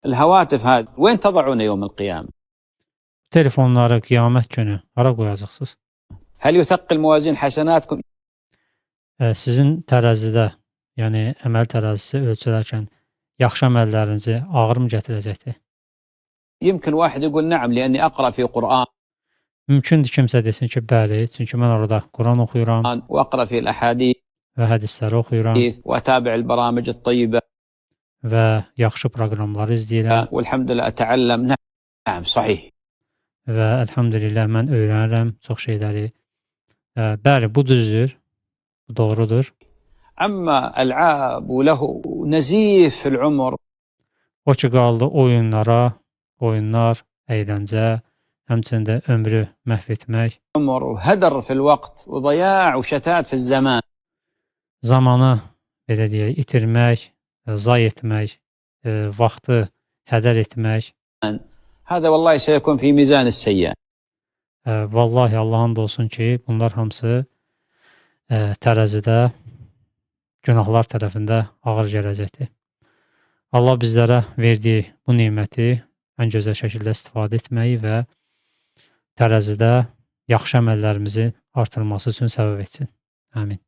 الهواتف هذه وين تضعون يوم القيامة؟ Telefonları qiyamət günü hara qoyacaqsınız? هل يثقل موازين حسناتكم؟ Sizin tərəzidə, yəni əməl tərəzisi ölçülərkən yaxşı əməllərinizi ağır mı gətirəcəkdir? يمكن واحد يقول نعم لأني أقرأ في قرآن Mümkündür kimsə desin ki, bəli, çünki mən orada Quran oxuyuram وأقرأ في الأحاديث və hədisləri oxuyuram وأتابع البرامج الطيبة və yaxşı proqramları izləyirəm والحمد لله أتعلم. نعم صحيح. və əlhamdülillah mən öyrənirəm çox şeyləri. Bəli, bu düzdür, bu doğrudur. أما ألعاب وله نزيف في العمر. O ki qaldı oyunlar, əyləncə, həmçində ömrü məhv etmək. عمر وهدر في الوقت وضياع وشتات في الزمان. Zamanı belə deyək, itirmək, zay etmək, vaxtı hədər etmək. هذا والله سيكون في ميزان السيئات. Vallahi Allahın olsun ki, bunlar hamısı tərəzidə günahlar tərəfində ağır gələcəkdir. Allah bizlərə verdiyi bu neməti ən gözəl şəkildə istifadə etməyi və tərəzidə yaxşı əməllərimizi artırması üçün səbəb etsin. Amin.